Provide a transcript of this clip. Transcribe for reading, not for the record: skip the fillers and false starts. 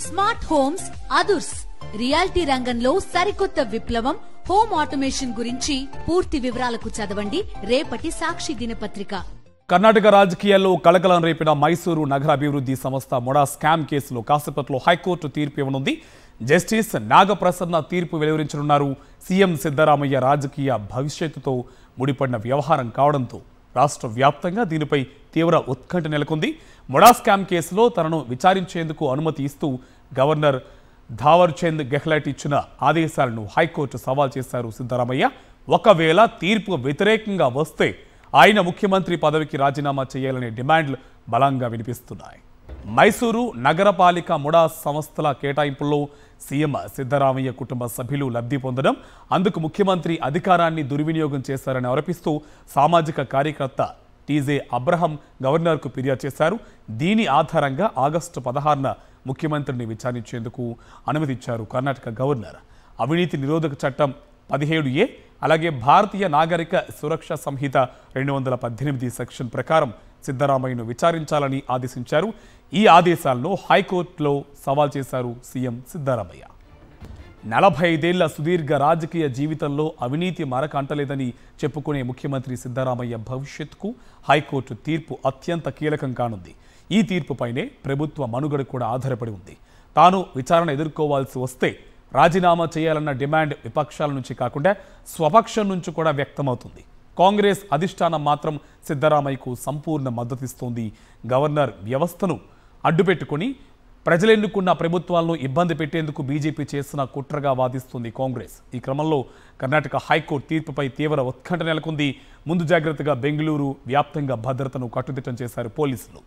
Smart homes అదుర్స్ reality రంగంలో సరికొత్త విప్లవం హోమ్ ఆటోమేషన్ గురించి పూర్తి వివరాలకు చదవండి రేపటి సాక్షి దినపత్రిక. కర్ణాటక రాజకీయాల్లో కలకలం రేపిన మైసూరు నగర అభివృద్ధి సంస్థ ముడా స్కామ్ కేసులో కాసేపట్లో హైకోర్టు తీర్పు ఇవ్వనుంది. జస్టిస్ నాగప్రసన్న తీర్పు వెలువరించనున్నారు. సీఎం సిద్ధరామయ్య రాజకీయ భవిష్యత్తుతో ముడిపడిన వ్యవహారం కావడంతో రాష్ట్ర వ్యాప్తంగా దీనిపై తీవ్ర ఉత్కంఠ నెలకొంది. ముడా స్కామ్ కేసులో తనను విచారించేందుకు అనుమతి ఇస్తూ గవర్నర్ ధావర్చంద్ గెహ్లాట్ ఇచ్చిన ఆదేశాలను హైకోర్టు సవాల్ చేశారు సిద్ధరామయ్య. ఒకవేళ తీర్పు వ్యతిరేకంగా వస్తే ఆయన ముఖ్యమంత్రి పదవికి రాజీనామా చేయాలనే డిమాండ్లు బలంగా వినిపిస్తున్నాయి. మైసూరు నగరపాలిక ముడా సంస్థల కేటాయింపుల్లో సీఎం సిద్ధరామయ్య కుటుంబ సభ్యులు లబ్ధి పొందడం, అందుకు ముఖ్యమంత్రి అధికారాన్ని దుర్వినియోగం చేశారని ఆరోపిస్తూ సామాజిక కార్యకర్త టీజే అబ్రహం గవర్నర్కు ఫిర్యాదు చేశారు. దీని ఆధారంగా ఆగస్టు 16న ముఖ్యమంత్రిని విచారించేందుకు అనుమతిచ్చారు కర్ణాటక గవర్నర్. అవినీతి నిరోధక చట్టం 17A అలాగే భారతీయ నాగరిక సురక్ష సంహిత 218 సెక్షన్ ప్రకారం సిద్ధరామయ్యను విచారించాలని ఆదేశించారు. ఈ ఆదేశాలను హైకోర్టులో సవాల్ చేశారు సీఎం సిద్ధరామయ్య. 45 ఏళ్ల సుదీర్ఘ రాజకీయ జీవితంలో అవినీతి మరక అంటలేదని చెప్పుకునే ముఖ్యమంత్రి సిద్ధరామయ్య భవిష్యత్తుకు హైకోర్టు తీర్పు అత్యంత కీలకం కానుంది. ఈ తీర్పుపైనే ప్రభుత్వ మనుగడ కూడా ఆధారపడి ఉంది. తాను విచారణ ఎదుర్కోవాల్సి వస్తే రాజీనామా చేయాలన్న డిమాండ్ విపక్షాల నుంచి కాకుండా స్వపక్షం నుంచి కూడా వ్యక్తమవుతుంది. కాంగ్రెస్ అధిష్టానం మాత్రం సిద్ధరామయ్యకు సంపూర్ణ మద్దతిస్తోంది. గవర్నర్ వ్యవస్థను అడ్డుపెట్టుకుని ప్రజలెన్నుకున్న ప్రభుత్వాలను ఇబ్బంది పెట్టేందుకు బీజేపీ చేసిన కుట్రగా వాదిస్తుంది కాంగ్రెస్. ఈ క్రమంలో కర్ణాటక హైకోర్టు తీర్పుపై తీవ్ర ఉత్కంఠ నెలకొంది. ముందు జాగ్రత్తగా బెంగళూరు వ్యాప్తంగా భద్రతను కట్టుదిట్టం చేశారు పోలీసులు.